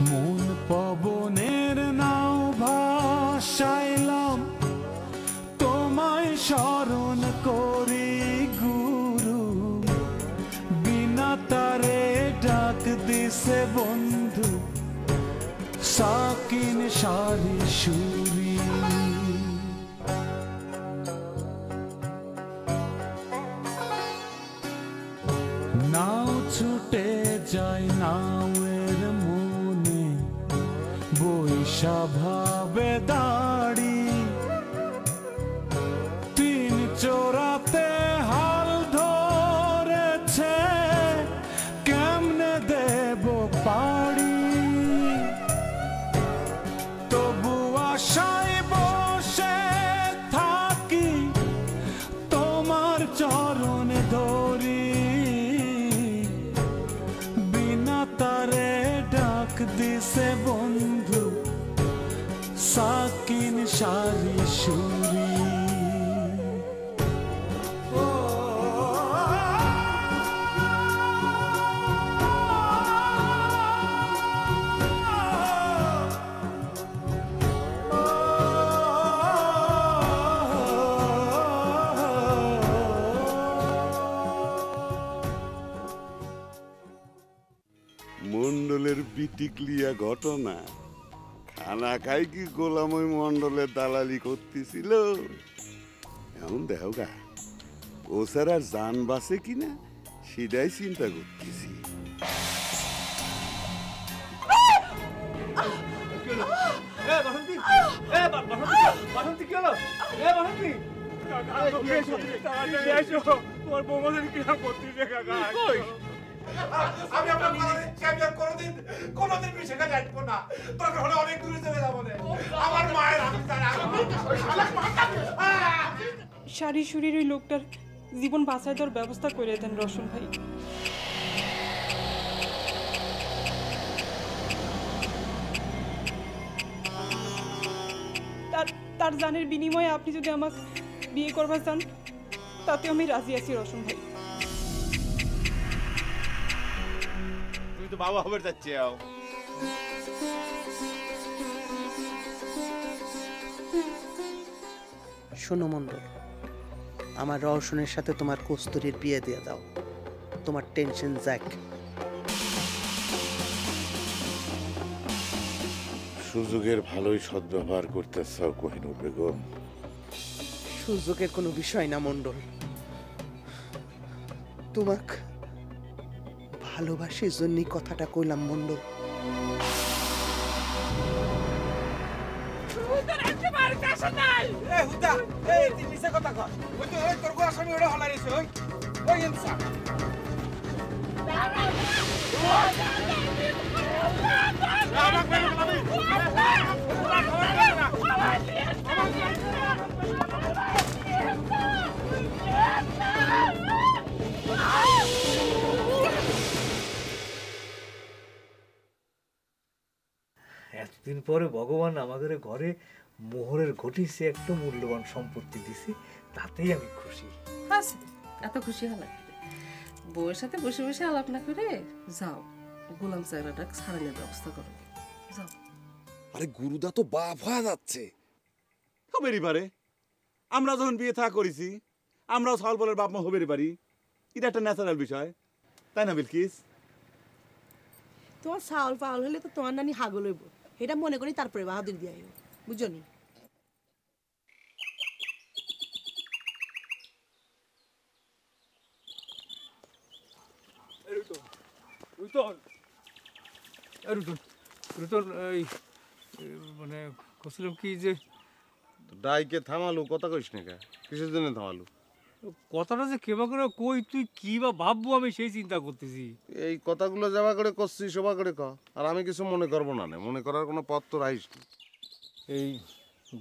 মন পবনের নাও ভাসাইলাম তোমায় স্মরণ করি গুরু, বিনা তারে ডাক দিছে বন্ধু সাকিন সারি সুরি। নাও ছুটে যায় নাওয়ের মনে বৈশা ভাবে দাড়ি, তিন চোরাতে হাল ধরেছে কেমনে দেব পাড়ি। তবু আশায় বসে থাকি তোমার চরণ ধরি, বিনা তারে ডাক দিছে বন্ধু সাকিন সারি সুরি। মন্ডলের বিটিকলিয়া ঘটনা, খানা খাই কি গোলামই মন্ডলের দালালি করতেছিল। এখন দেখো গা ও স্যার আর জান বাঁচে কিনা সেটাই চিন্তা করতেছি। আমি আপনার কোনোদিন বিষয়টা জানবো না, দরকার হলে অনেক দূরে চলে যাবো। আমার মায়ের সারি সুরির ওই লোকটার জীবন বাঁচায় দেওয়ার ব্যবস্থা করে দেন রোশন ভাই। তার জানের বিনিময়ে আপনি যদি আমাকে বিয়ে করবার চান তাতে আমি রাজি আছি রোশন ভাই। তুমি তো বাবা হবে যাচ্ছে। শোনো মন্ডল, আমার রওশনের সাথে তোমার কস্তুরীর বিয়ে দিয়ে দাও, তোমার টেনশন যাক। সুযোগের ভালোই সদ্ব্যবহার করতেছ কোহিনূর বেগম। সুযোগের কোনো বিষয় না মন্ডল, তোমাক ভালোবাসির জন্যই কথাটা কইলাম মন্ডল। এতদিন পরে ভগবান আমাদের ঘরে মোহরের ঘটিছে একটা মূল্যবান সম্পত্তি দিছে, তাতেই আমি খুশি। এত খুশি হলে বউয়ের সাথে বসে বসে আলাপ না করে যাও গোলাম চাকরাটা ছাড়ানোর ব্যবস্থা করো, যাও। আরে গুরুদা তো বাপ হয়ে যাচ্ছে। হবেরই পারে, আমরা যখন বিয়ে থা করেছি আমরাও সাল বলের বাপ মা হবেরই পারি, এটা একটা ন্যাচারাল বিষয়, তাই না বিলকিস? তোমার চাউল পাউল হলে তো তোমার নানি হাগল হইব, এটা মনে করি তারপরে বাহাদুর দিয়ে আইব, বুঝনি? মানে কছিলাম কি যে ডাইকে থামালু, কথা কইস না কে? কিসের জন্য থামালু? কথাটা যে কেবা করে কই তুই কি বা ভাববো আমি সেই চিন্তা করতেছি। এই কথাগুলো যাবা করে করছিস সবা করে ক, আর আমি কিছু মনে করবো না, মনে করার কোনো পথ তো রাইস। এই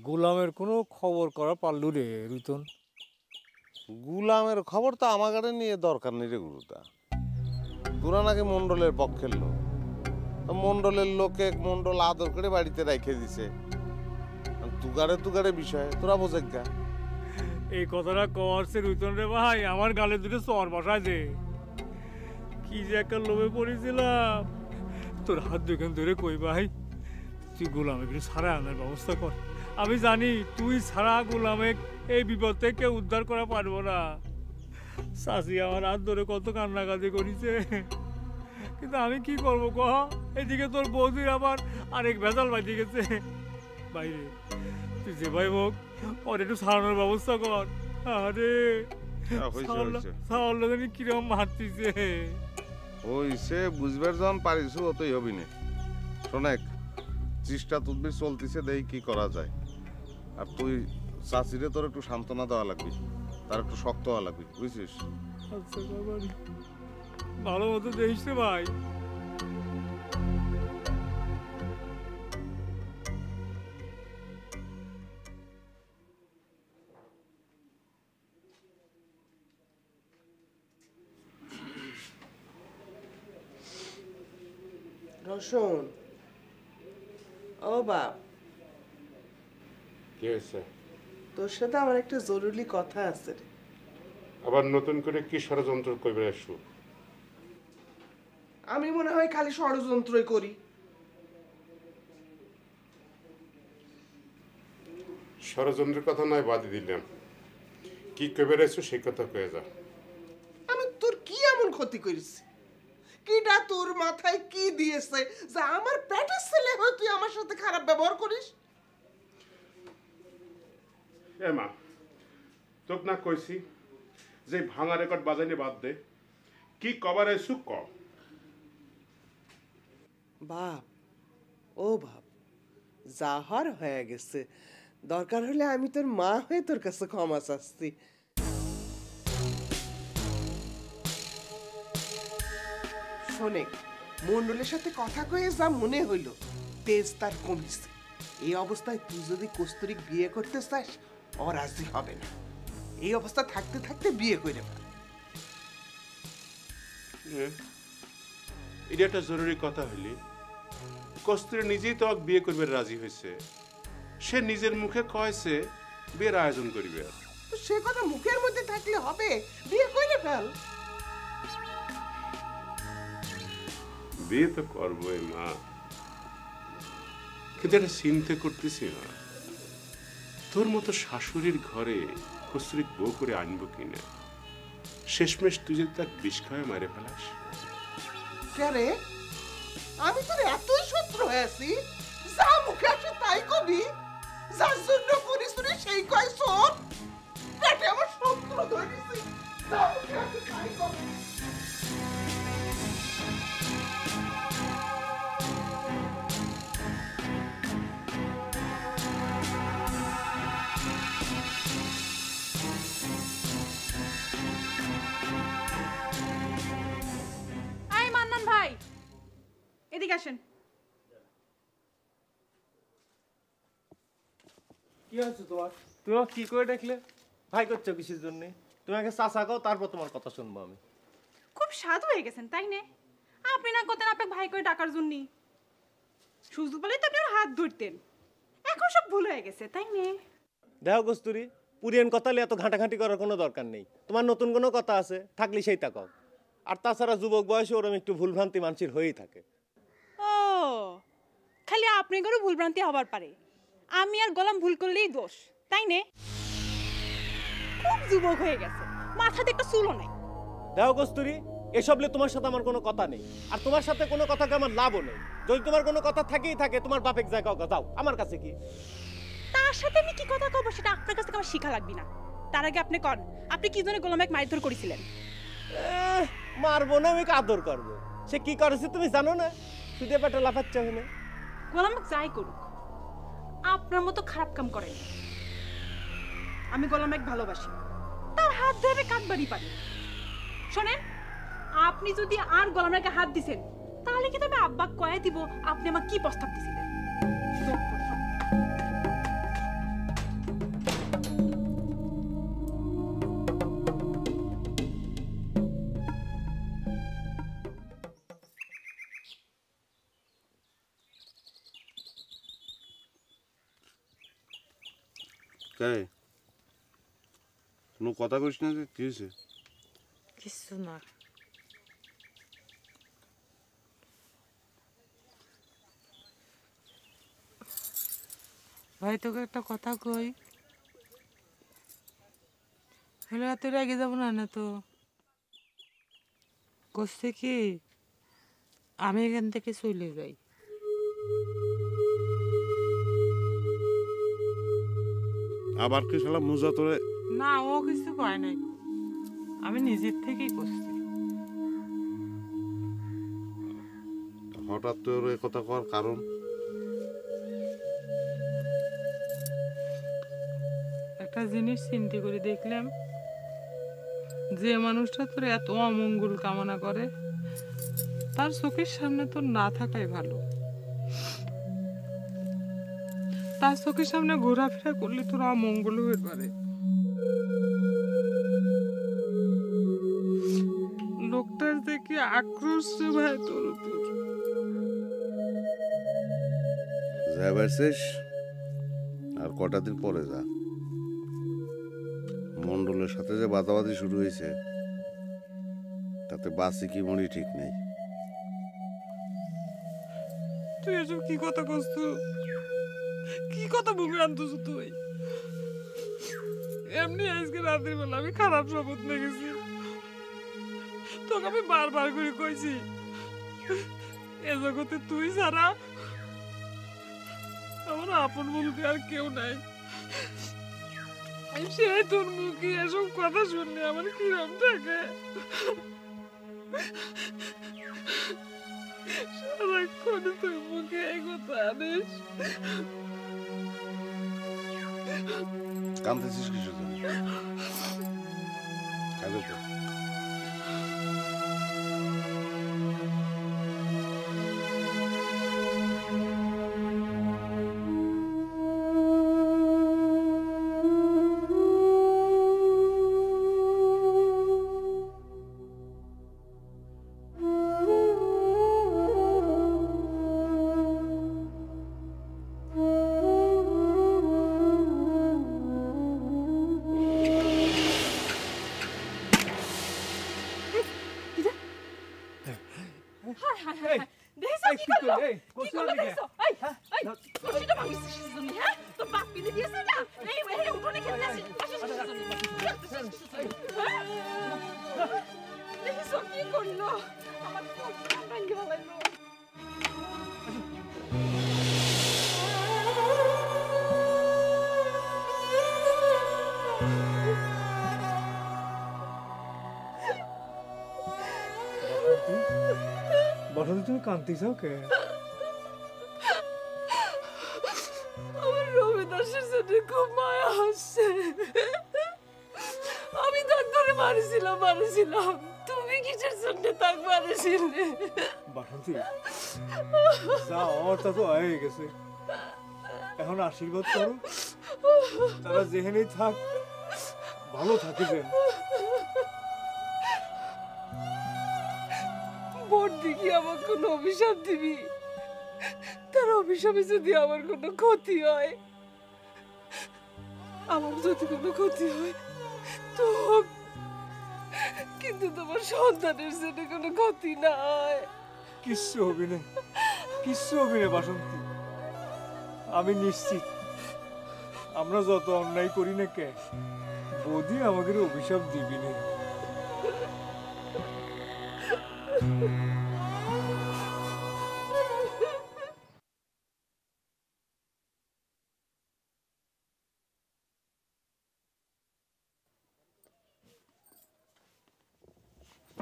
গোলামের কোনো খবর করা পারলু রে রুতন? গুলামের খবর তো আমার কাছে নিয়ে দরকার নেই রে গুরুদা। তোরা নাকি মন্ডলের পক্ষের লোক, মন্ডলের লোকে মন্ডল আদর করে বাড়িতে রেখে দিছে, তুগারে বিষয় তোরা বোঝে গা। এই কথাটা করছে রুতন রে ভাই, আমার গালে দুটো চর বসায় দে। কি যে একটা লোভে পড়েছিলাম, তোর হাত দুখান ধরে কই ভাই, তুই গোলামে একটু ছাড়া আনার ব্যবস্থা কর। আমি জানি তুই ছাড়া গোলামে এই বিপদ থেকে উদ্ধার করা পারবো না। চাচি আমার হাত ধরে কত কান্নাকাটি করেছে, কিন্তু আমি কি করবো কহ? এদিকে তোর বৌদির আবার আরেক ভেজাল বাঁধে গেছে। বাইরে তুই যে ভাই হোক ওর একটু ছাড়ানোর ব্যবস্থা কর। আরে সাওয়াল কিরম মারতিছে। হইছে বুঝবার যখন পারিস অতই হবি না। শোনেক চেষ্টা তুদবির চলতেছে, দেই কি করা যায়। আর তুই চাচিরে তোর একটু সান্ত্বনা দেওয়া লাগবি, তার একটু শক্ত হওয়া লাগবি, বুঝছিস? আচ্ছা বাবারি, ভালো মতো দেখিস রে ভাই। রোশন, ও বাপ, কি হয়েছে? তোর সাথে আমার একটা জরুরি কথা আছে রে। আবার নতুন করে কি ষড়যন্ত্র করবে আসু? আমি মনে হয় খালি ষড়যন্ত্রই করি। ষড়যন্ত্রের কথা নয় বাদই দিলাম, কি করবে আসু সেই কথা কয়ে যা। আমি তোর কি এমন ক্ষতি করেছি? কিটা তোর মাথায় কি দিয়েছে যে আমার পেটের ছেলে হয়ে তুই আমার সাথে খারাপ ব্যবহার করিস? এ মা, তোকে না কইছি যে ভাঙা রেকর্ড বাজাইলে বাদ দে, কি কবার আসু ক। বাপ, ও বাপ, যা হওয়ার হয়ে গেছে, দরকার হলে আমি তোর মা হয়ে তোর কাছে ক্ষমা চাচ্ছি। শোনে, মন্ডলের সাথে কথা কয়ে যা মনে হইল, তেজ তার কমিছে। এই অবস্থায় তুই যদি কস্তুরীক বিয়ে করতে চাস, ও রাজি হবে না। এই অবস্থা থাকতে থাকতে বিয়ে করে ফেল। এটা একটা জরুরি কথা হইলি। কস্তুরী নিজেই তো বিয়ে করবে রাজি হয়েছে, সে নিজের মুখে কয়েছে বিয়ের আয়োজন করিবে। সে কথা মুখের মধ্যে থাকলে হবে? বিয়ে করে ফেল। বিয়ে তো করবোই মা, কিন্তু এটা চিন্তা করতেছি না তোর মতো শাশুড়ির ঘরে কস্তুরী বউ করে আনবো কিনা। শেষমেশ তুই যদি তার বিষ খাওয়া মারে ফেলাস। কেরে, আমি তোর এতই শত্রু হয়েছি? যা মুখে আসে তাই কবি, যার জন্য পরিশ্রী সেই কয় শোন। পেটে আমার শত্রু ধরেছি, যা মুখে আসে তাই কবি। এদিকে আসেন। কি হয়েছে তোমার? তুমি কি করে দেখলে? ভাই করছো কিসের জন্য? তুমি আগে চাচা কও, তারপর তোমার কথা শুনবো আমি। খুব সাধু হয়ে গেছেন তাই না? আপনি না করতেন আপনাকে ভাই করে ডাকার জন্য, সুযোগ পেলে তো আপনি হাত ধরতেন। এখন সব ভুল হয়ে গেছে তাই না? দেখো কস্তুরী, পুরিয়ান কথা এত ঘাঁটাঘাঁটি করার কোনো দরকার নেই। তোমার নতুন কোনো কথা আছে থাকলে সেই তাকাও। আর তাছাড়া যুবক বয়সে ওরম একটু ভুলভ্রান্তি মানুষের হয়েই থাকে। ও, খালি আপনি করে ভুলভ্রান্তি হবার পারে, আমি আর গোলাম ভুল করলেই দোষ তাই না? খুব যুবক হয়ে গেছে, মাথাতে একটা চুলও নাই। দেখো কস্তুরী, এসব নিয়ে তোমার সাথে আমার কোনো কথা নেই, আর তোমার সাথে কোনো কথাকে আমার লাভও নেই। যদি তোমার কোনো কথা থাকেই থাকে, তোমার বাপের জায়গা যাও, আমার কাছে কি? তার সাথে আমি কি কথা কব সেটা আপনার কাছ থেকে আমার শিখা লাগবে না। তার আগে আপনি কন, আপনি কি জন্য গোলাম এক মারধর করেছিলেন? মারবো না, আমি আদর করবো। সে কি করেছে তুমি জানো না? সুদে পেটে লাফাচ্ছে ওখানে। গোলাম যাই করুক, আপনার মতো খারাপ কাম করেন। আমি গোলাম এক ভালোবাসি, তার হাত ধরে কাটবারই পারি। শোনেন, আপনি যদি আর গোলামকে হাত দিছেন, তাহলে কি তবে আব্বা কয়ে দিব আপনি আমার কি প্রস্তাব দিছিলেন। কোনো কথা কইস না যে? কি হয়েছে? কিছু না। ভাই তোকে একটা কথা কই, হলে এত রেগে যাবো না না তো। করছে কি আমি এখান থেকে চলে যাই। আবার কি শালা মুজা তোরে? না ও কিছু কয় নাই, আমি নিজের থেকেই করছি। হঠাৎ তোর এ কথা কওয়ার কারণ? একটা জিনিস চিন্তা করে দেখলাম, যে মানুষটা তোর এত অমঙ্গল কামনা করে তার চোখের সামনে তোর না থাকাই ভালো। তার চোখের সামনে ঘোরাফেরা করলে তোর অমঙ্গল হয়ে পারে। লোকটার দেখে আক্রোশ ভাই তোর উপর। যাবার শেষ আর কটা দিন পরে যা। মন্ডলের সাথে যে বাদাবাদি শুরু হয়েছে তাতে বাসি কি মনি ঠিক নেই। তুই এসব কি কথা করছ? কি কথা মুখে আনতেছ তুই? এমনি আজকে রাতের বেলা আমি খারাপ শপথ নিয়ে গেছি। তোকে আমি বারবার করে কইছি এ জগতে তুই ছাড়া আমার আপন বলতে আর কেউ নাই। সে তোর মুখে এসব কথা শুনলে আমার কিরম থাকে। সারাক্ষণ তোর মুখে এই কথা আনিস। কাঁদতেছিস কিছু জন্য? কাঁদে তো। বসন্ত, তুমি কাঁদতেছাও কে? আমার রবিদাসের সাথে খুব মায়া আসছে। আমি তাক ধরে মারিছিলাম। তুমি কিসের জন্য তাক মারিছিলে? বাসন্তী, যা আমার তা তো হয়ে গেছে, এখন আশীর্বাদ করো তারা যেখানেই থাক ভালো থাকে যেন। ভোট দিকে আমার কোনো অভিশাপ দিবি? তার অভিশাপে যদি আমার কোনো ক্ষতি হয়, আমার যদি কোনো ক্ষতি হয় তো হোক, কিন্তু তোমার সন্তানের জন্য কোনো ক্ষতি না হয়। কিচ্ছু হবে না, কিচ্ছু হবে না বাসন্তী। আমি নিশ্চিত আমরা যত অন্যায় করি না কে, বৌদি আমাকে অভিশাপ দিবি না।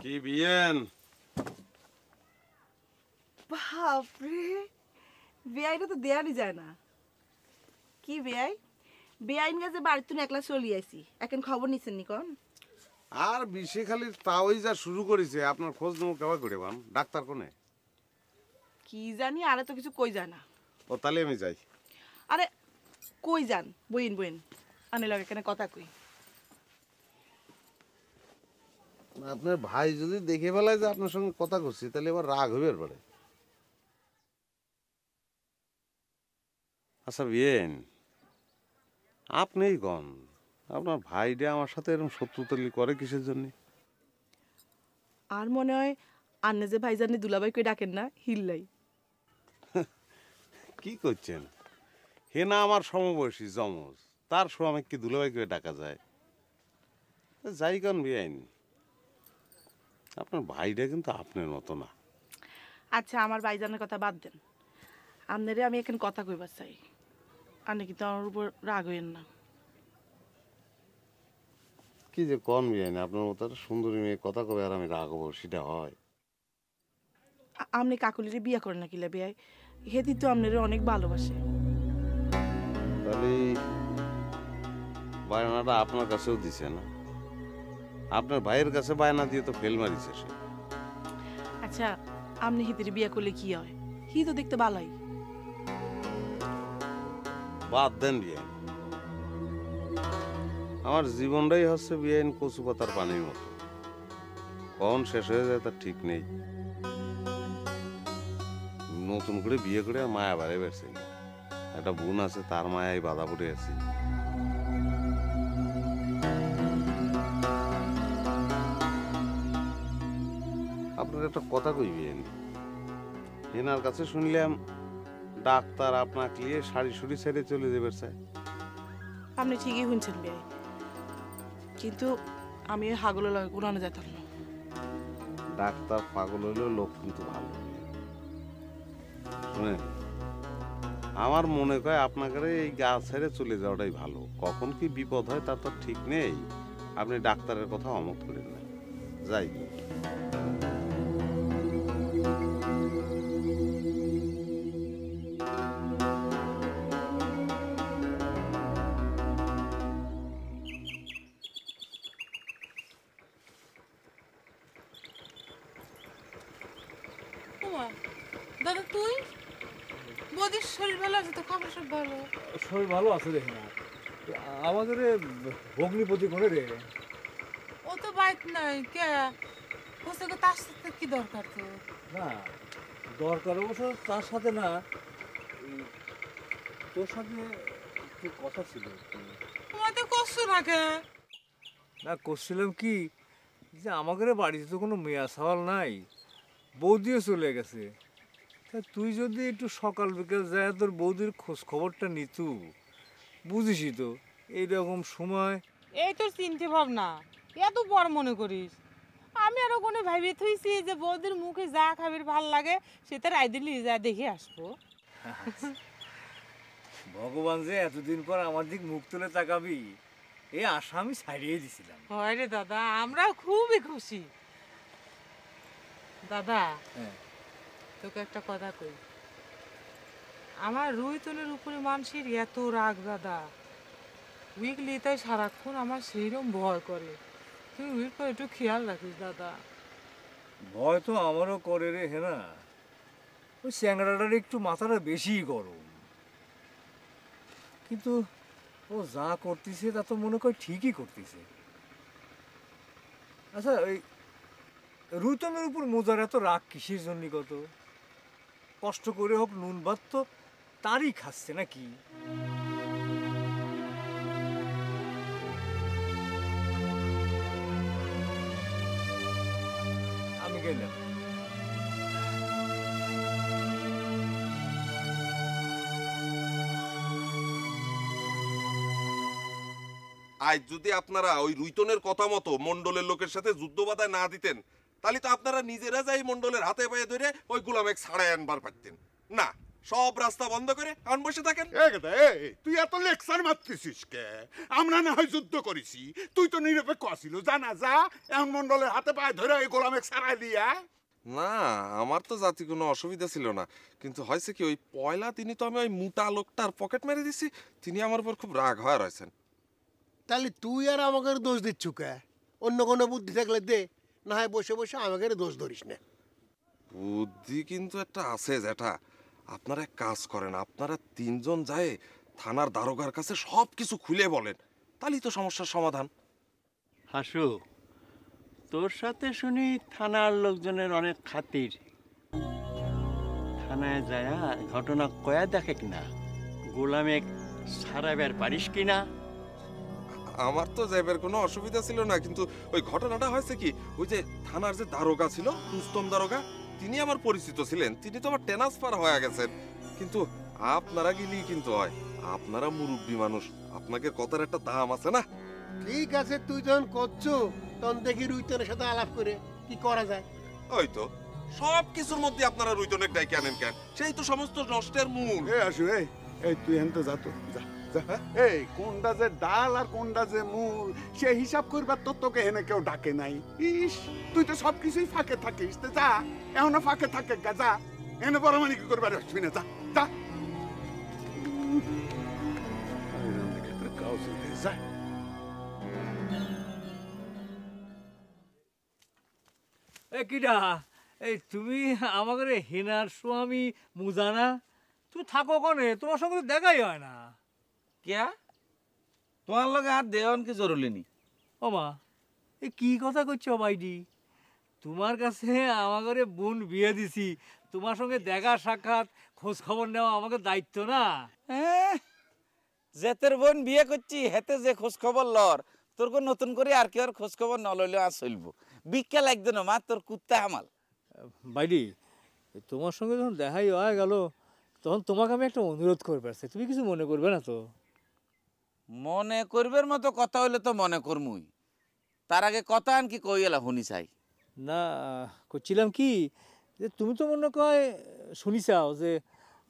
কি বিয়েন? বাপরে, বেআইটা তো দেয়ারই যায় না। কি বেআই, বেআইন গেছে বাড়ির তুমি একলা চলি আইছি, এখন খবর নিচ্ছেন নি কোন? আর বিশে খালি তাওই যা শুরু করেছে, আপনার খোঁজ নেবো কেবা করে বান? ডাক্তার কোনে? কি জানি, আরে তো কিছু কই যায় না। ও তাহলে আমি যাই। আরে কই যান, বইন আনে লাগে কেন কথা কই। আপনার ভাই যদি দেখে ফেলায় যে আপনার সঙ্গে কথা করছি, তাহলে এবার রাগ হবে এরপরে। আচ্ছা বিয়েন, আপনিই কন, আপনার ভাইটা আমার সাথে এরকম শত্রুতালি করে কিসের জন্য? আর মনে হয় আন্নে যে ভাইজানি দুলাভাই কই ডাকেন না, হিল্লাই। কি করছেন? হেনা আমার সমবয়সী যমজ, তার স্বামী কি দুলাভাই করে ডাকা যায়? যাই কান বেআইন, আপনার ভাইটা কিন্তু আপনার মতো না। আচ্ছা আমার ভাইজানের কথা বাদ দেন, আপনারে আমি এখানে কথা কইবার চাই, আপনি কিন্তু আমার উপর রাগ হইেন না। কি যে কন বেআইন, আপনার মতো একটা সুন্দরী মেয়ে কথা কবে আর আমি রাগ হবো, সেটা হয়? আপনি কাকুলিরে বিয়ে করেন না কিলা বিয়াই, হেতি তো আপনারে অনেক ভালোবাসে। তাহলে বায়নাটা আপনার কাছেও দিছে না? আপনার ভাইয়ের কাছে বায়না দিয়ে তো ফেল মারিছে সে। আচ্ছা আপনি হিতির বিয়ে করলে কি হয়? হি তো দেখতে ভালোই। বাদ দেন বিয়াইন, আমার জীবনটাই হচ্ছে বিয়াইন কচু পাতার পানির মতো, কখন শেষ হয়ে যায় তার ঠিক নেই। নতুন করে বিয়ে করে মায়া বাড়ে বেড়ছে, একটা বোন আছে তার মায়ায় বাধা পড়ে আছি। আপনার একটা কথা কইবেন, হেনার কাছে শুনলাম ডাক্তার আপনাকে নিয়ে শাড়ি শুড়ি ছেড়ে চলে যাবে চাই। আপনি ঠিকই শুনছেন বিয়াই, কিন্তু আমি ওই হাগলের লগে কোরআনে যেতাম না। ডাক্তার পাগল হইলেও লোক কিন্তু ভালো। শুনেন, আমার মনে হয় আপনাকে এই গা ছেড়ে চলে যাওয়াটাই ভালো। কখন কি বিপদ হয় তার তো ঠিক নেই। আপনি ডাক্তারের কথা অমত করেন না, যাই। দাদা তুই বদির শরীর ভালো আছে তো? খবর সব ভালো? শরীর ভালো আছে দেখি না। আমাদের ভগ্নিপতি করে রে, ও তো বাইক নাই কে বসে, তার সাথে কি দরকার তো? না দরকার অবশ্য তার সাথে না, তোর সাথে একটু কথা ছিল। তোমার তো করছো না কে? না করছিলাম কি যে আমাদের বাড়িতে তো কোনো মেয়া সওয়াল নাই, বৌদিও চলে গেছে। তা তুই যদি একটু সকাল বিকেল যায় তোর বৌদির খোঁজ খবরটা নিতু, বুঝিসই তো এইরকম সময়। এই তোর চিন্তা ভাবনা এত বড় মনে করিস? আমি আরো কোনো ভাবি থইছি যে বৌদির মুখে যা খাবির ভাল লাগে সেটা রায় দিলি যা দেখে আসবো। ভগবান যে এতদিন পর আমার দিক মুখ তুলে তাকাবি এই আশা আমি ছাড়িয়ে দিছিলাম। হয় রে দাদা, আমরাও খুবই খুশি। দাদা তোকে একটা কথা কই, আমার রুইতলের উপরে মানুষের এত রাগ দাদা, উইকলি তাই সারাক্ষণ আমার সেইরকম ভয় করে। তুই উইক করে একটু খেয়াল রাখিস দাদা। ভয় তো আমারও করে রে হেনা, ওই চ্যাংড়াটার একটু মাথাটা বেশিই গরম, কিন্তু ও যা করতেছে তা তো মনে করি ঠিকই করতেছে। আচ্ছা ওই রুইতলের উপর মোজার এত রাগ কিসের জন্য? কত কষ্ট করে হোক নুন ভাত তো তারই খাচ্ছে নাকি? আমি গেলাম। আজ যদি আপনারা ওই রুইতনের কথা মতো মন্ডলের লোকের সাথে যুদ্ধ বাধায় না দিতেন, তাহলে তো আপনারা নিজেরা যাই মন্ডলের হাতে পায়ে ধরে ওই গোলামেক ছাড়াই আনবার পারতেন না। সব রাস্তা বন্ধ করে আন বসে থাকেন। তুই এত লেকচার মারতেছিস কে? আমরা না হয় যুদ্ধ করেছি, তুই তো নিরপেক্ষ আসিল, জানা যা এমন মন্ডলের হাতে পায়ে ধরে ওই গোলামেক ছাড়াই দিয়া। না, আমার তো জাতি কোনো অসুবিধা ছিল না, কিন্তু হয়েছে কি ওই পয়লা তিনি তো আমি ওই মোটা লোকটার পকেট মেরে দিছি, তিনি আমার উপর খুব রাগ হয়ে রয়েছেন। তাহলে তুই আর আমাকে দোষ দিচ্ছ কে? অন্য কোনো বুদ্ধি থাকলে দে, না হয় বসে বসে আমাকে দোষ ধরিস না। বুদ্ধি কিন্তু একটা আছে যেটা, আপনারা এক কাজ করেন, আপনারা তিনজন যায় থানার দারোগার কাছে সব কিছু খুলে বলেন, তাহলেই তো সমস্যার সমাধান। হাসু, তোর সাথে শুনি থানার লোকজনের অনেক খাতির। থানায় যায় ঘটনা কয়া দেখে কিনা, গোলামে সারাবার পারিস কিনা? আমার তো যাইবার কোনো অসুবিধা ছিল না, কিন্তু ওই ঘটনাটা হয়েছে কি, ওই যে থানার যে দারোগা ছিল রুস্তম দারোগা, তিনি আমার পরিচিত ছিলেন, তিনি তো আবার ট্রান্সফার হয়ে গেছেন, কিন্তু আপনারা গেলেই কিন্তু হয়, আপনারা মুরব্বী মানুষ, আপনাকে কথার একটা দাম আছে না। ঠিক আছে, তুই যখন করছো তখন দেখি রুইতনের সাথে আলাপ করে কি করা যায়। ওই তো সব কিছুর মধ্যে আপনারা রুইতনের ডাইকে আনেন কেন? সেই তো সমস্ত নষ্টের মূল। আসু এই তুই হেন তো যা তো যা যা। এই কোনটা যে ডাল আর কোনটা যে মূল সে হিসাব করবার তো তোকে হেনে কেউ ডাকে নাই। ইস তুই তো সবকিছুই ফাঁকে থাকিস, তো যা এখনো ফাঁকে থাকে গা, যা এনে বড় মানে কি করবার আসবি না, যা যা। কিডা এই তুমি আমাকে হেনার স্বামী মুজানা, তুমি থাকো কনে? তোমার সঙ্গে দেখাই হয় না। क्या তোমার লগে আর দেওয়ান কি জরুরি নি? ও মা, এই কি কথা কইছো বাইডি? তোমার কাছে আমাকে বোন বিয়ে দিছি, তোমার সঙ্গে দেখা সাক্ষাৎ খোঁজ খবর নেওয়া আমাকে দায়িত্ব না? যেতের বোন বিয়ে করছি হেতে যে খোঁজ খবর লর, তোর কোন নতুন করে আর কি আর খোঁজ খবর ন লইলে আর চলবো। বিকেল একদিন মা তোর কুত্তা হামাল। বাইডি, তোমার সঙ্গে যখন দেখাই হয়ে গেল তখন তোমাকে আমি একটা অনুরোধ করে পারছি, তুমি কিছু মনে করবে না তো? মনে করবার মতো কথা হইলে তো মনে করমুই, তার আগে কথা আন কি কই এলা শুনি চাই না। করছিলাম কি যে তুমি তো মনে কয় শুনি চাও যে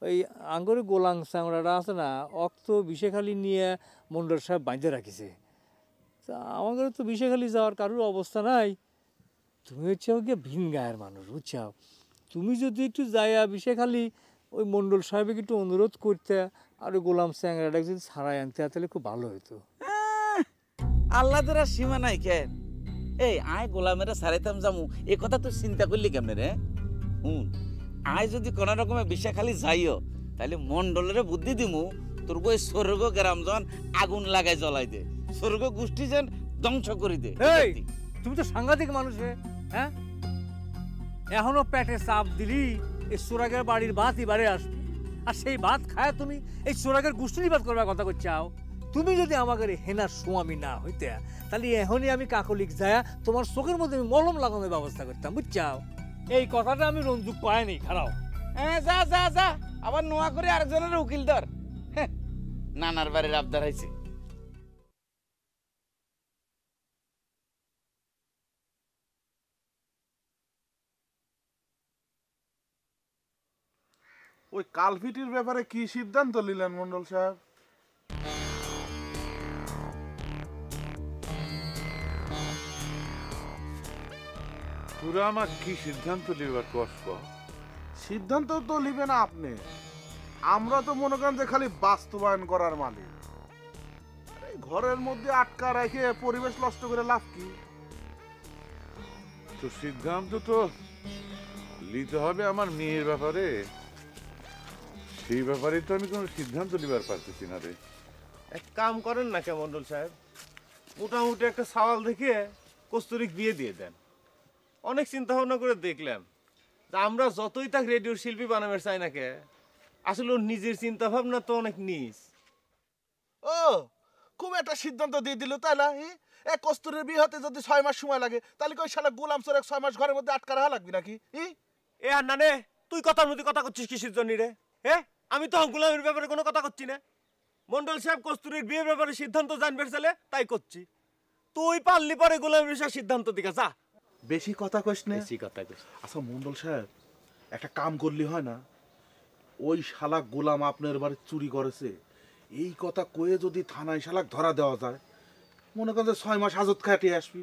ওই আঙ্গরে গোলাং চাংড়াটা আছে না, অক্ত বিষেখালি নিয়ে মন্ডল সাহেব বাঁধে রাখিছে। তা আমাদের তো বিষেখালি যাওয়ার কারোর অবস্থা নাই। তুমি হচ্ছে গিয়ে ভিন গায়ের মানুষ, বুঝছাও? তুমি যদি একটু যাইয়া বিষেখালি ওই মন্ডল সাহেবকে একটু অনুরোধ করতে আর ওই গোলাম চ্যাংড়াটা যদি ছাড়াই আনতে তাহলে খুব ভালো হতো। আল্লাহ তোরা সীমা নাই কেন? এই আয় গোলামেরা সারাইতাম যামু, এ কথা তো চিন্তা করলি কেমনে রে? হুন, আয় যদি কোন রকমে বিষা খালি যাইও তাহলে মন্ডলের বুদ্ধি দিমু, তোর ওই স্বর্গ গ্রাম জন আগুন লাগাই জ্বলাই দে, স্বর্গ গোষ্ঠী যেন ধ্বংস করে দে। এই তুমি তো সাংঘাতিক মানুষ রে, হ্যাঁ? এখনো পেটে চাপ দিলি এই সোরাগের বাড়ির ভাত এবারে আসবে, আর সেই ভাত খায় তুমি এই সোরাগের গোষ্ঠী নিবাদ করবার কথা করছাও। তুমি যদি আমাকে হেনার স্বামী না হইতে তাহলে এখনই আমি কাকলিক যায়া তোমার চোখের মধ্যে আমি মলম লাগানোর ব্যবস্থা করতাম, বুঝছাও? এই কথাটা আমি রঞ্জুক পাইনি, খারাপ। হ্যাঁ, যা যা যা, আবার নোয়া করে আরেকজনের উকিল ধর। নানার বাড়ির আবদার হয়েছে। ওই কালভিটির ব্যাপারে কি সিদ্ধান্ত নিলেন মন্ডল সাহেব? তোরা আমার কি সিদ্ধান্ত নেবার কষ্ট? সিদ্ধান্ত তো নিবেন আপনি, আমরা তো মনে করেন যে খালি বাস্তবায়ন করার মালিক। এই ঘরের মধ্যে আটকা রেখে পরিবেশ নষ্ট করে লাভ কি? তো সিদ্ধান্ত তো নিতে হবে আমার মেয়ের ব্যাপারে, সেই ব্যাপারে তো আমি কোনো সিদ্ধান্ত নিবার পারতেছি না রে। এক কাম করেন না কে মন্ডল সাহেব, মোটামুটি একটা সওয়াল দেখে কস্তুরীকে বিয়ে দিয়ে দেন। অনেক চিন্তা ভাবনা করে দেখলাম যে আমরা যতই তাকে রেডিওর শিল্পী বানাবার চাই না কে, আসলে ওর নিজের চিন্তা ভাবনা তো অনেক নিচ। ও খুব একটা সিদ্ধান্ত দিয়ে দিল, তাই না? এক কস্তুরের বিয়ে হতে যদি 6 মাস সময় লাগে, তাহলে কই শালা গোলাম চোর 6 মাস ঘরের মধ্যে আটকা রাখা লাগবে নাকি? এ আর না নে, তুই কথার মধ্যে কথা করছিস কিসের জন্য রে? আমি তো গোলামের ব্যাপারে কোনো কথা করছি না। মন্ডল সাহেব কস্তুরীর বিয়ের ব্যাপারে সিদ্ধান্ত জানবে চাইলে তাই করছি। তুই পারলি পরে গোলামের বিষয়ে সিদ্ধান্ত দিকে যা। বেশি কথা কইস না। বেশি কথা কইস। আচ্ছা মন্ডল সাহেব, একটা কাম করলি হয় না? ওই শালা গোলাম আপনার বাড়ি চুরি করেছে এই কথা কয়ে যদি থানায় শালাক ধরা দেওয়া যায়, মনে করেন যে 6 মাস হাজত কাটিয়ে আসবি,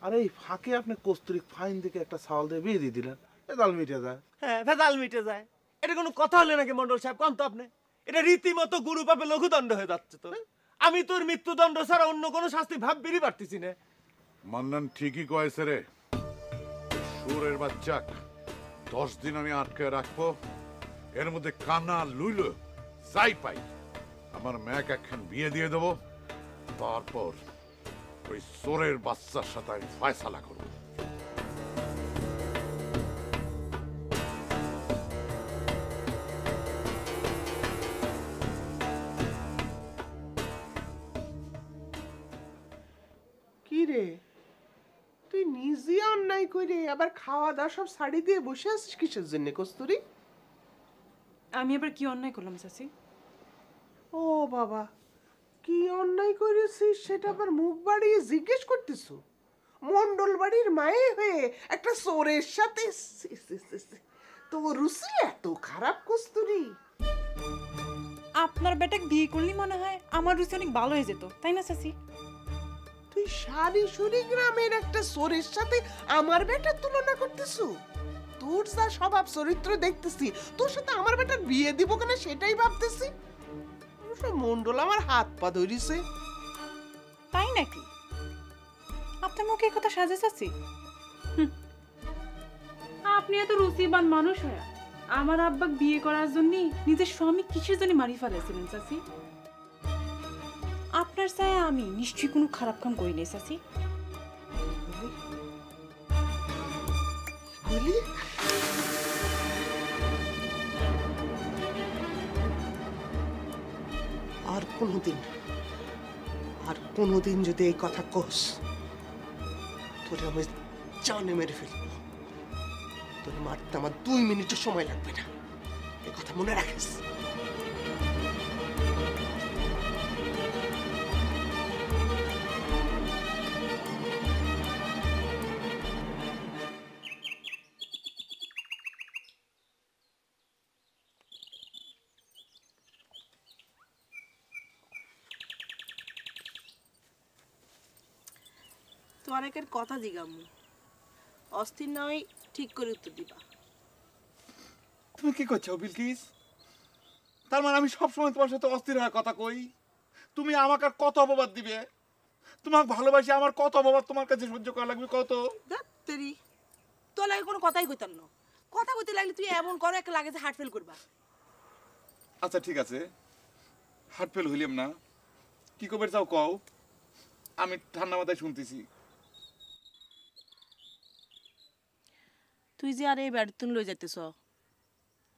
আর এই ফাঁকে আপনি কস্তুরী ফাইন দিকে একটা ছাওয়াল দিয়ে বিয়ে দিয়ে দিলেন, ভেজাল মিটে যায়। হ্যাঁ, ভেজাল মিটে যায়। এটা কোনো কথা হলে নাকি মন্ডল সাহেব? কোন তো আপনি, এটা রীতিমতো গুরু পাপে লঘুদণ্ড হয়ে যাচ্ছে তো। আমি তোর মৃত্যুদণ্ড ছাড়া অন্য কোনো শাস্তি ভাববেরই পারতেছি না। মান্নান ঠিকই কয়েছে রে, সুরের বাচ্চা 10 দিন আমি আটকে রাখবো, এর মধ্যে কানা লুইল যাই পাই আমার ম্যাক একখান বিয়ে দিয়ে দেবো, তারপর ওই সোরের বাচ্চার সাথে আমি ফয়সালা করবো। কি রে, তুই নিজে অন্যায় করে আবার খাওয়া দাওয়া সব ছাড়ি দিয়ে বসে আছিস কিসের জন্য কস্তুরী? আমি আবার কি অন্যায় করলাম চাচি? ও বাবা, কি অন্যায় করেছিস সেটা আবার মুখ বাড়িয়ে জিজ্ঞেস করতেছো? মন্ডল বাড়ির মায়ে হয়ে একটা চোরের সাথে তো রুচি এত খারাপ কস্তুরি? আপনার বেটাকে বিয়ে করলে মনে হয় আমার রুচি অনেক ভালো হয়ে যেত, তাই না চাচি? তুই সারি গ্রামের একটা চোরের সাথে আমার বেটার তুলনা করতেছো? তোর যা স্বভাব চরিত্র দেখতেছি, তোর সাথে আমার বেটার বিয়ে দিব কেন সেটাই ভাবতেছি। মন্ডল আমার হাত পা ধরিছে। তাই নাকি? আপনার মুখে কথা সাজে চাচি? আপনি এত রুচিবান মানুষ হয়ে আমার আব্বাক বিয়ে করার জন্য নিজের স্বামী কিসের জন্য মারি ফেলেছিলেন চাচি? আপনার চাই আমি নিশ্চয়ই কোনো খারাপ কাম করি নাই চাচি। আর কোনোদিন যদি এই কথা কোস, তোরে আমি জানে মেরে ফেলবো। তোরে মারতে আমার 2 মিনিটও সময় লাগবে না, এই কথা মনে রাখিস। তো অনেকের কথা জিগামু, অস্থির নয় ঠিক করে উত্তর দিবা। তুমি কি করছো বিলকিস? তার মানে আমি সবসময় তোমার সাথে অস্থির হয়ে কথা কই? তুমি আমাকে কত অপবাদ দিবে? তোমাকে ভালোবাসি, আমার কত অপবাদ তোমার কাছে সহ্য করা লাগবে কত? তেরি তোর লাগে কোনো কথাই কইতাম না। কথা কইতে লাগলে তুই এমন করো একটা লাগে যে হার্ট ফেল করবা। আচ্ছা ঠিক আছে, হার্ট ফেল হইলাম না, কি কবে চাও কও, আমি ঠান্ডা মাথায় শুনতেছি। তুই যে আর এই বাড়ি তুন লই যাইতেছ,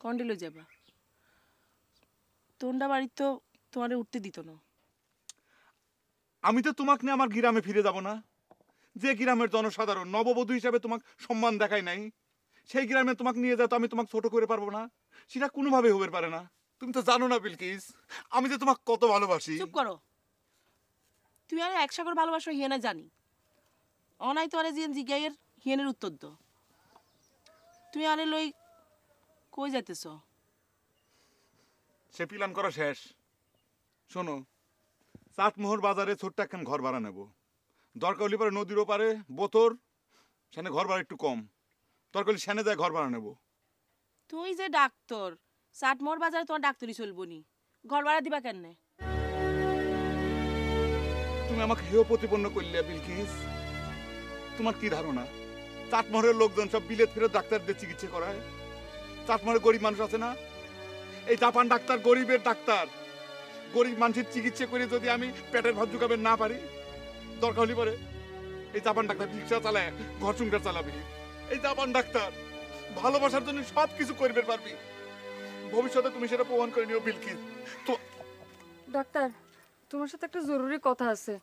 কন্ডে লই যাবা? তোনটা বাড়ি তো তোমারে উঠতে দিত না। আমি তো তোমাকে নিয়ে আমার গ্রামে ফিরে যাব না। যে গ্রামের জনসাধারণ নববধূ হিসাবে তোমাকে সম্মান দেখায় নাই, সেই গ্রামে তোমাকে নিয়ে যেত আমি তোমাকে ছোট করে পারবো না, সেটা কোনোভাবে হতে পারে না। তুমি তো জানো না বিলকিস, আমি যে তোমাকে কত ভালোবাসি। চুপ করো। তুই আর 1 সাগর ভালোবাসো হিয়েনা জানি, অনাই তোরে যে জিগাইয়ের হিয়েনের উত্তর দ। তুই আরে লই কই যাইতেছ? সে প্ল্যান করা শেষ। শোনো, চাটমোহর বাজারে ছোট্ট একখান ঘর ভাড়া নেব। দরকার হলে পরে নদীর ওপারে বোতর, সেখানে ঘর ভাড়া একটু কম। দরকার হলে সেনে যায় ঘর ভাড়া নেব। তুই যে ডাক্তার, চাটমোহর বাজারে তোমার ডাক্তারি চলবো নি, ঘর ভাড়া দিবা কেন? তুমি আমাকে হেয় প্রতিপন্ন করলে বিলকিস। তোমার কি ধারণা চাটমোহরের লোকজন সব বিলেত ফেরত ডাক্তারদের চিকিৎসা করায়? চাটমোহরে গরিব মানুষ আছে না, এই জাপান ডাক্তার গরিবের ডাক্তার। গরিব মানুষের চিকিৎসা করে যদি আমি পেটের ভাত জোগাবে না পারি, দরকার হলে পরে এই জাপান ডাক্তার রিক্সা চালায় ঘর সংসার চালাবি। এই জাপান ডাক্তার ভালোবাসার জন্য সব কিছু করবে পারবি। ভবিষ্যতে তুমি সেটা প্রমাণ করে নিও বিলকিস। তো ডাক্তার, তোমার সাথে একটা জরুরি কথা আছে।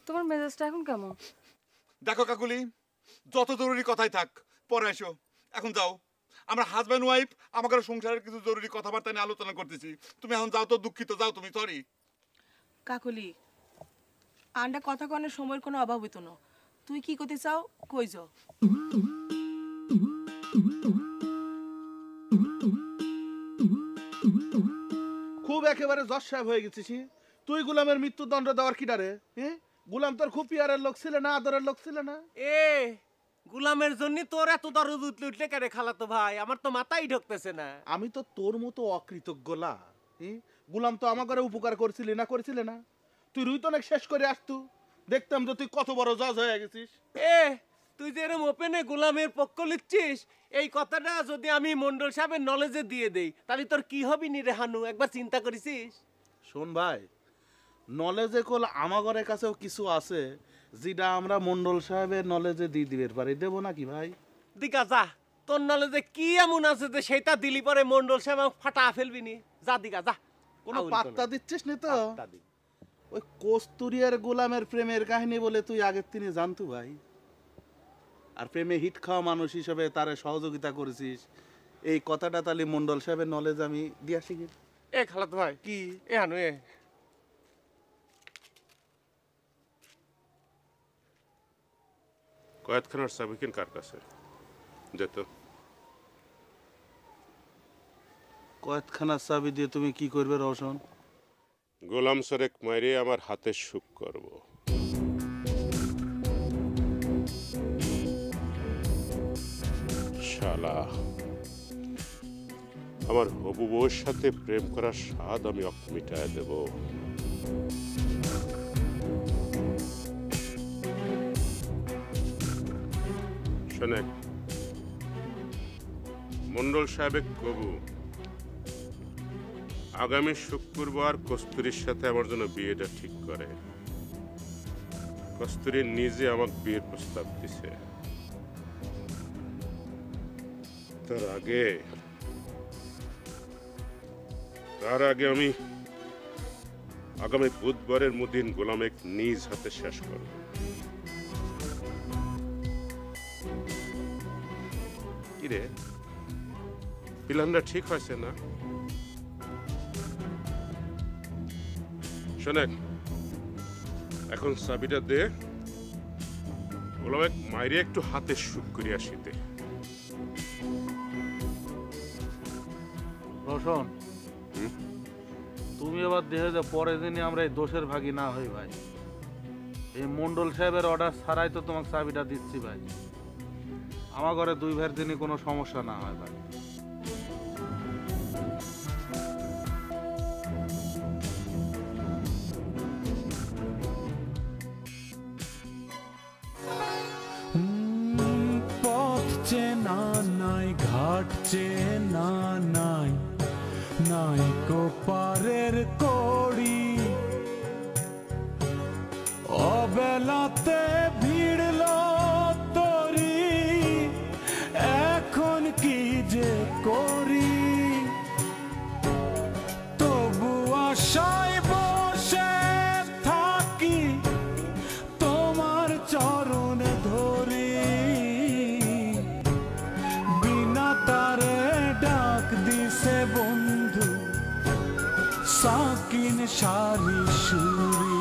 তোমার মেজাজটা এখন কেমন? দেখো কাকুলি, যত জরুরি কথাই থাক পরে এসো, এখন যাও। আমরা হাজব্যান্ড ওয়াইফ আমাকে সংসারের কিছু জরুরি কথাবার্তা নিয়ে আলোচনা করতেছি। তুমি এখন যাও তো, দুঃখিত, যাও তুমি, সরি। কাকুলি, আন্ডা কথা কনের সময়ের কোনো অভাব হইতো না। তুই কি করতে চাও কই যাও। খুব একেবারে জজ সাহেব হয়ে গেছিস। তুই গোলামের মৃত্যুদণ্ড দেওয়ার কি ডারে? গোলাম তোর খুব পিয়ারের লোক ছিল না, আদরের লোক ছিল না? গোলামের জন্য তোর এত দরদ উঠলে কেন খালাতো ভাই? আমার তো মাথাই ঢুকতেছে না। আমি তো তোর মতো অকৃতজ্ঞ না। গোলাম তো আমাকে উপকার করছিলি না, করছিলে না? তুই রুই তো অনেক শেষ করে আসতু, দেখতাম যে তুই কত বড় জজ হয়ে গেছিস। তুই যে এরম ওপেনে গোলামের পক্ষ লিখছিস, এই কথাটা যদি আমি মন্ডল সাহেবের নলেজে দিয়ে দেই তাহলে তোর কি হবি নি রে হানু? একবার চিন্তা করেছিস? শোন ভাই, নলেজে কল আমাগরের কাছেও কিছু আছে যেটা আমরা মন্ডল সাহেবের নলেজে দিয়ে দিবে পারি, দেবো নাকি ভাই? দিকা যা, তোর নলেজে কি এমন আছে যে সেটা দিলি পরে মন্ডল সাহেব ফাটা ফেলবি নি। যা দিকা যা। কোনো পাত্তা দিচ্ছিস না তো? ওই কস্তুরি আর গোলামের প্রেমের কাহিনী বলে তুই আগের দিনে জানতু ভাই, আর প্রেমে হিট খাওয়া মানুষ হিসেবে তারে সহযোগিতা করেছিস, এই কথাটা তাহলে মন্ডল সাহেবের নলেজ আমি দিয়া শিখি। এ খালাতো ভাই কি এ হানু এ কয়েতখানার চাবি কার কাছে যেত? কয়েকখানার চাবি দিয়ে তুমি কি করবে রওশন? গোলাম সরেক মাইরে আমার হাতে সুখ করব। শালা আমার হবু বউয়ের সাথে প্রেম করার স্বাদ আমি মিটায় দেব। শোনেক, মন্ডল সাহেব কবু আগামী শুক্রবার কস্তুরীর সাথে আমার জন্য বিয়েটা ঠিক করে। কস্তুরী নিজে আমাকে বিয়ের প্রস্তাব দিছে। তার আগে আমি আগামী বুধবারের মদিন গোলামেক নিজ হাতে শেষ করব। কিরে, প্ল্যানটা ঠিক হয়েছে না? শোনেক, এখন চাবিটা দে, গোলামেক মাইরে একটু হাতে সুখ করিয়া আসিতে। রওশন, তুমি এবার দেখে যে পরে দিনই আমরা এই দোষের ভাগী না হই ভাই। এই মন্ডল সাহেবের অর্ডার ছাড়াই তো তোমাকে চাবিটা দিচ্ছি ভাই। আমার ঘরে দুই ভাইয়ের দিনই কোনো সমস্যা না হয় ভাই। পথ চেনা নাই, ঘাট চেনা নাই, নাই কোপারের কড়ি, অবেলাতে ভিড়ল তরি, এখন কি যে করি, তবু আশায় বসে থাকি তোমার চরণ ধরি, বিনা তারে ডাক দিছে বন্ধু সাকিন সারি সুরি।